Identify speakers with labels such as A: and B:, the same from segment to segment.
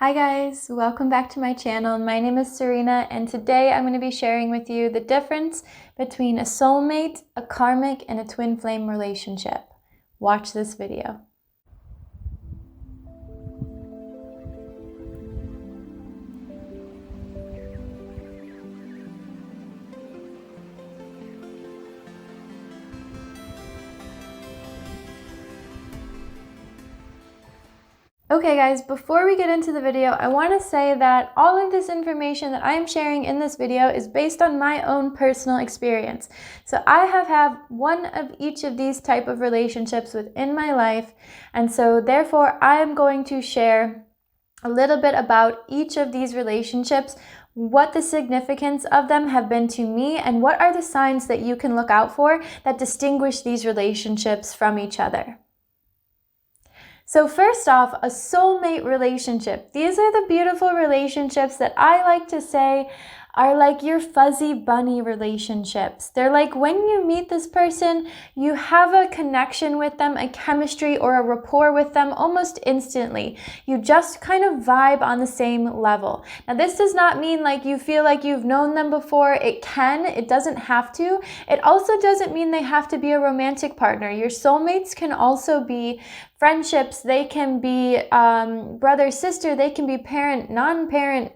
A: Hi guys, welcome back to my channel. My name is Serena and today I'm going to be sharing with you the difference between a soulmate, a karmic, and a twin flame relationship. Watch this video. Okay guys, before we get into the video, I want to say that all of this information that I am sharing in this video is based on my own personal experience. So I have had one of each of these type of relationships within my life, and so therefore I am going to share a little bit about each of these relationships, what the significance of them have been to me, and what are the signs that you can look out for that distinguish these relationships from each other. So first off, a soulmate relationship. These are the beautiful relationships that I like to say are like your fuzzy bunny relationships. They're like when you meet this person, you have a connection with them, a chemistry or a rapport with them almost instantly. You just kind of vibe on the same level. Now this does not mean like you feel like you've known them before. It doesn't have to. It also doesn't mean they have to be a romantic partner. Your soulmates can also be friendships. They can be brother, sister. They can be parent, non-parent,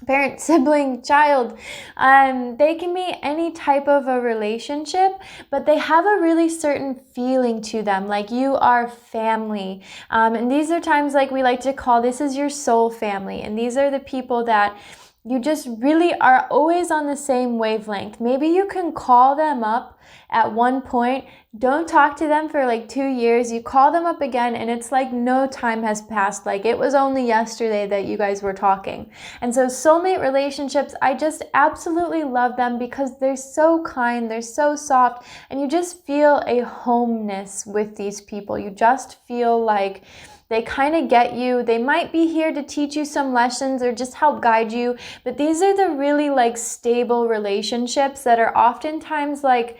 A: parent, sibling, child. They can be any type of a relationship, but they have a really certain feeling to them, like you are family. And these are times like we like to call this is your soul family. And these are the people that you just really are always on the same wavelength. Maybe you can call them up at one point, don't talk to them for like 2 years, you call them up again and it's like no time has passed, like it was only yesterday that you guys were talking. And so soulmate relationships, I just absolutely love them because they're so kind, they're so soft, and you just feel a homeness with these people. You just feel like they kind of get you. They might be here to teach you some lessons or just help guide you, but these are the really like stable relationships that are oftentimes like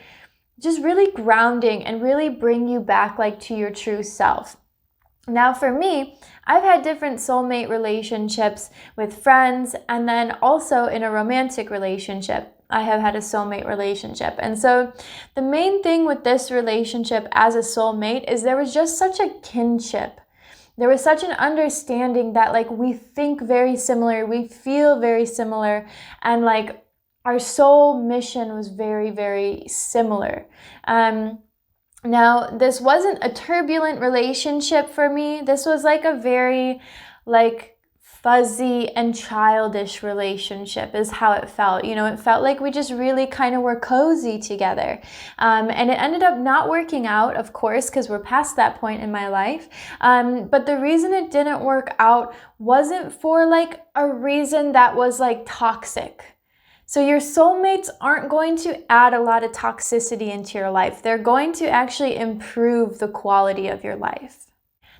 A: just really grounding and really bring you back like to your true self. Now for me, I've had different soulmate relationships with friends, and then also in a romantic relationship, I have had a soulmate relationship. And so the main thing with this relationship as a soulmate is there was just such a kinship. There was such an understanding that like we think very similar, we feel very similar, and like our soul mission was very, very similar. Now, this wasn't a turbulent relationship for me. This was like a very like fuzzy and childish relationship is how it felt. You know, it felt like we just really kind of were cozy together. And it ended up not working out, of course, because we're past that point in my life. But the reason it didn't work out wasn't for like a reason that was like toxic. So your soulmates aren't going to add a lot of toxicity into your life. They're going to actually improve the quality of your life.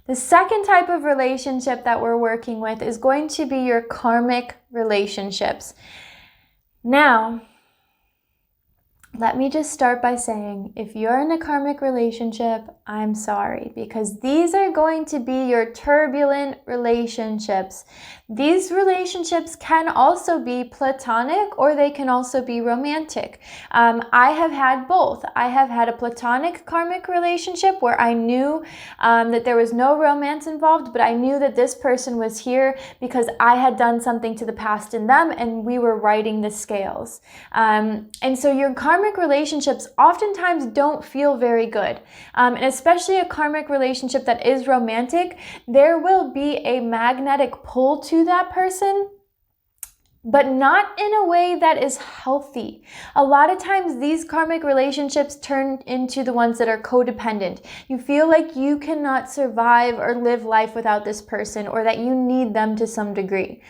A: The second type of relationship that we're working with is going to be your karmic relationships. Now, let me just start by saying, if you're in a karmic relationship, I'm sorry, because these are going to be your turbulent relationships. These relationships can also be platonic or they can also be romantic. I have had both. I have had a platonic karmic relationship where I knew that there was no romance involved, but I knew that this person was here because I had done something to the past in them and we were writing the scales. And so your karmic relationships oftentimes don't feel very good. And especially a karmic relationship that is romantic, there will be a magnetic pull to that person, but not in a way that is healthy. A lot of times these karmic relationships turn into the ones that are codependent. You feel like you cannot survive or live life without this person, or that you need them to some degree.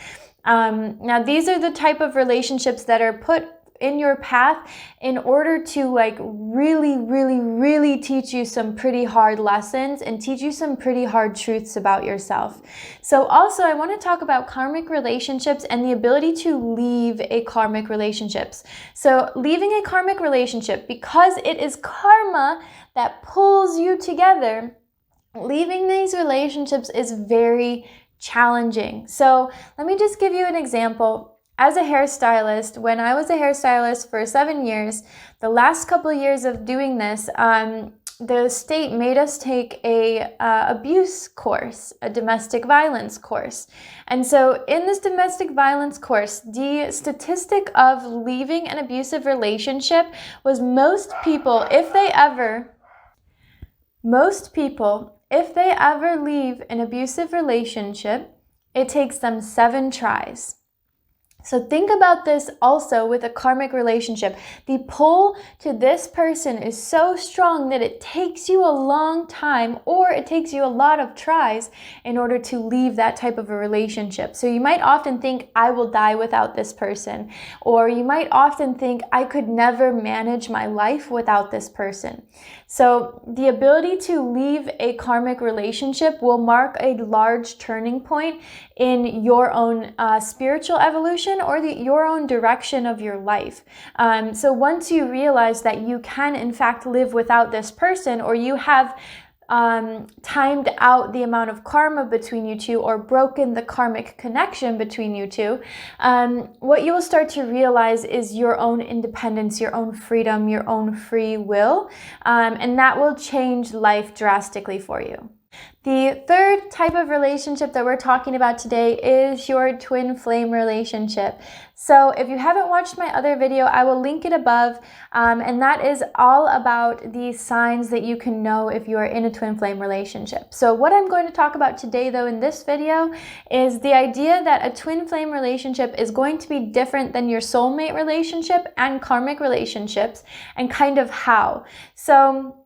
A: Now these are the type of relationships that are put in your path in order to like really teach you some pretty hard lessons and teach you some pretty hard truths about yourself. So also I want to talk about karmic relationships and the ability to leave a karmic relationships. So leaving a karmic relationship, because it is karma that pulls you together, leaving these relationships is very challenging. So let me just give you an example. As a hairstylist, when I was a hairstylist for 7 years, the last couple of years of doing this, the state made us take a abuse course, a domestic violence course. And so in this domestic violence course, the statistic of leaving an abusive relationship was most people, if they ever leave an abusive relationship, it takes them 7 tries. So think about this also with a karmic relationship. The pull to this person is so strong that it takes you a long time, or it takes you a lot of tries in order to leave that type of a relationship. So you might often think, I will die without this person. Or you might often think, I could never manage my life without this person. So the ability to leave a karmic relationship will mark a large turning point in your own spiritual evolution or your own direction of your life. So once you realize that you can in fact live without this person, or you have timed out the amount of karma between you two, or broken the karmic connection between you two, what you will start to realize is your own independence, your own freedom, your own free will, and that will change life drastically for you. The third type of relationship that we're talking about today is your twin flame relationship. So if you haven't watched my other video, I will link it above, and that is all about the signs that you can know if you are in a twin flame relationship. So what I'm going to talk about today, though, in this video is the idea that a twin flame relationship is going to be different than your soulmate relationship and karmic relationships, and kind of how. So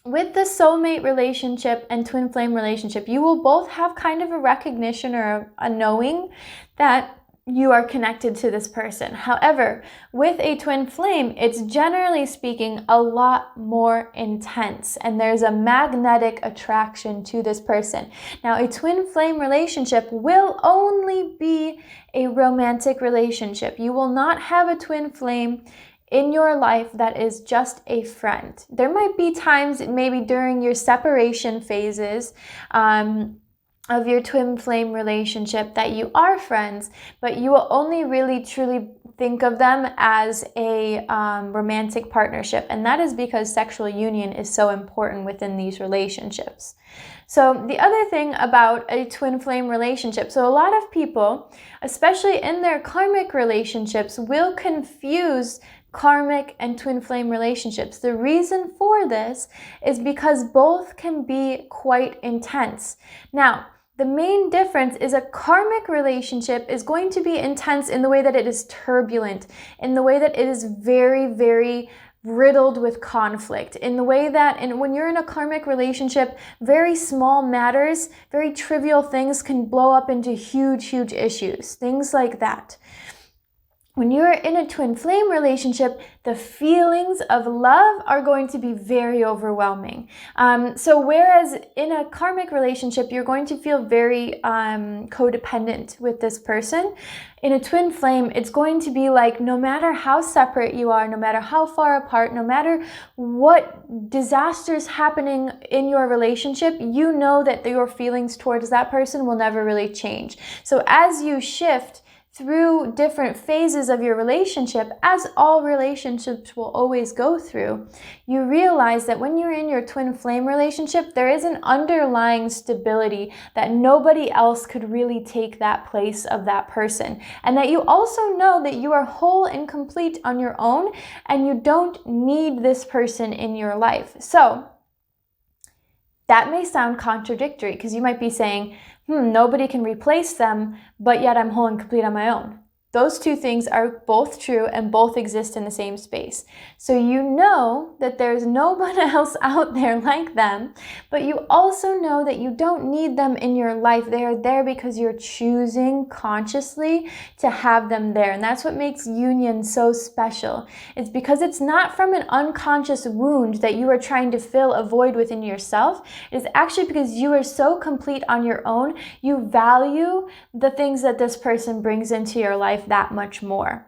A: with the soulmate relationship and twin flame relationship, you will both have kind of a recognition or a knowing that you are connected to this person. However, with a twin flame, it's generally speaking a lot more intense, and there's a magnetic attraction to this person. Now, a twin flame relationship will only be a romantic relationship. You will not have a twin flame in your life that is just a friend. There might be times, maybe during your separation phases of your twin flame relationship, that you are friends, but you will only really truly think of them as a romantic partnership. And that is because sexual union is so important within these relationships. So the other thing about a twin flame relationship, so a lot of people, especially in their karmic relationships, will confuse karmic and twin flame relationships. The reason for this is because both can be quite intense. Now, the main difference is a karmic relationship is going to be intense in the way that it is turbulent, in the way that it is very, very riddled with conflict, in the way that, and when you're in a karmic relationship, very small matters, very trivial things can blow up into huge, huge issues, things like that. When you're in a twin flame relationship, the feelings of love are going to be very overwhelming. So whereas in a karmic relationship, you're going to feel very codependent with this person, in a twin flame, it's going to be like, no matter how separate you are, no matter how far apart, no matter what disasters happening in your relationship, you know that your feelings towards that person will never really change. So as you shift through different phases of your relationship, as all relationships will always go through, you realize that when you're in your twin flame relationship, there is an underlying stability that nobody else could really take that place of that person. And that you also know that you are whole and complete on your own, and you don't need this person in your life. So that may sound contradictory, because you might be saying, nobody can replace them, but yet I'm whole and complete on my own. Those two things are both true and both exist in the same space. So you know that there's nobody else out there like them, but you also know that you don't need them in your life. They are there because you're choosing consciously to have them there. And that's what makes union so special. It's because it's not from an unconscious wound that you are trying to fill a void within yourself. It is actually because you are so complete on your own. You value the things that this person brings into your life that much more.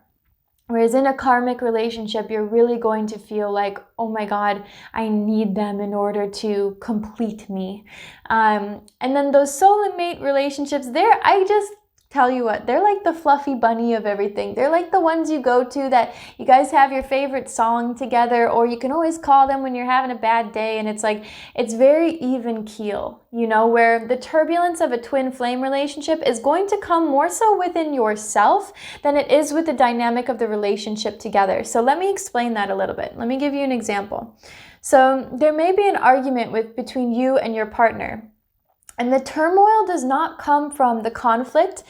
A: Whereas in a karmic relationship, you're really going to feel like, oh my God, I need them in order to complete me. And then those soulmate relationships, I just tell you what, they're like the fluffy bunny of everything. They're like the ones you go to that you guys have your favorite song together, or you can always call them when you're having a bad day, and it's like, it's very even keel, you know, where the turbulence of a twin flame relationship is going to come more so within yourself than it is with the dynamic of the relationship together. So let me explain that a little bit. Let me give you an example. So there may be an argument between you and your partner. And the turmoil does not come from the conflict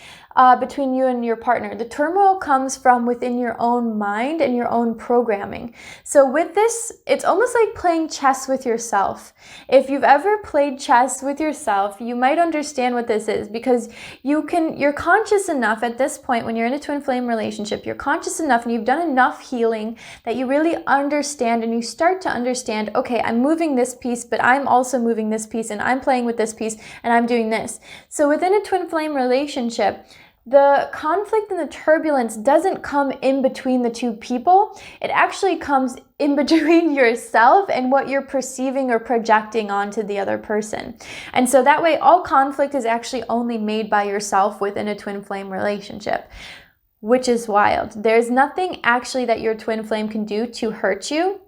A: between you and your partner. The turmoil comes from within your own mind and your own programming. So with this, it's almost like playing chess with yourself. If you've ever played chess with yourself, you might understand what this is, because you're conscious enough at this point when you're in a twin flame relationship, you're conscious enough and you've done enough healing that you really understand, and you start to understand, okay, I'm moving this piece, but I'm also moving this piece, and I'm playing with this piece, and I'm doing this. So within a twin flame relationship, the conflict and the turbulence doesn't come in between the two people. It actually comes in between yourself and what you're perceiving or projecting onto the other person. And so that way, all conflict is actually only made by yourself within a twin flame relationship, which is wild. There's nothing actually that your twin flame can do to hurt you.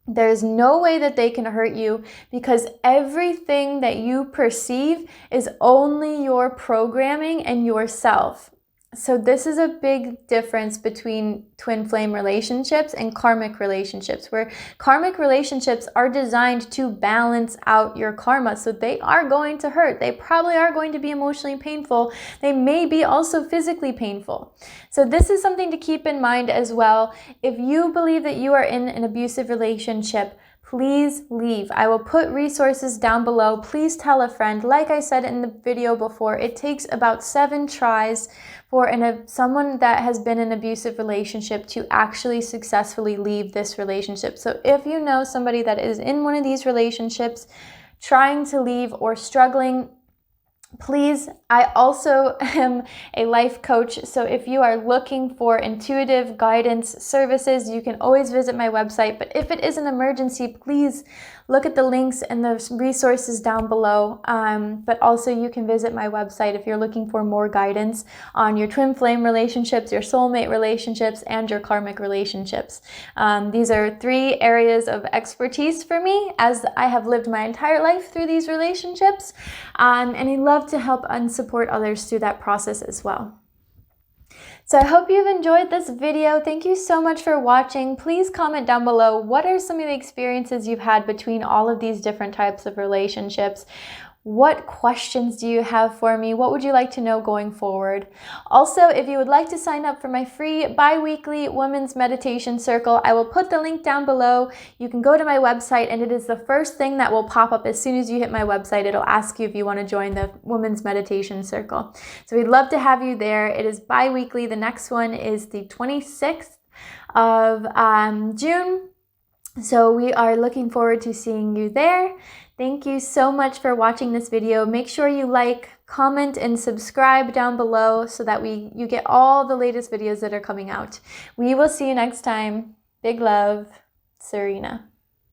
A: There's no way that they can hurt you, because everything that you perceive is only your programming and yourself. So this is a big difference between twin flame relationships and karmic relationships, where karmic relationships are designed to balance out your karma. So they are going to hurt. They probably are going to be emotionally painful. They may be also physically painful. So this is something to keep in mind as well. If you believe that you are in an abusive relationship, please leave. I will put resources down below. Please tell a friend. Like I said in the video before, it takes about 7 tries for someone that has been in an abusive relationship to actually successfully leave this relationship. So if you know somebody that is in one of these relationships, trying to leave or struggling, please, I also am a life coach, so if you are looking for intuitive guidance services, you can always visit my website. But if it is an emergency, please look at the links and the resources down below. But also you can visit my website if you're looking for more guidance on your twin flame relationships, your soulmate relationships, and your karmic relationships. These are 3 areas of expertise for me, as I have lived my entire life through these relationships. And I love to help and support others through that process as well. So I hope you've enjoyed this video. Thank you so much for watching. Please comment down below, what are some of the experiences you've had between all of these different types of relationships? What questions do you have for me? What would you like to know going forward? Also, if you would like to sign up for my free bi-weekly women's meditation circle, I will put the link down below. You can go to my website, and it is the first thing that will pop up as soon as you hit my website. It'll ask you if you want to join the women's meditation circle. So we'd love to have you there. It is bi-weekly. The next one is the 26th of June. So we are looking forward to seeing you there. Thank you so much for watching this video. Make sure you like, comment, and subscribe down below so that you get all the latest videos that are coming out. We will see you next time. Big love, Serena.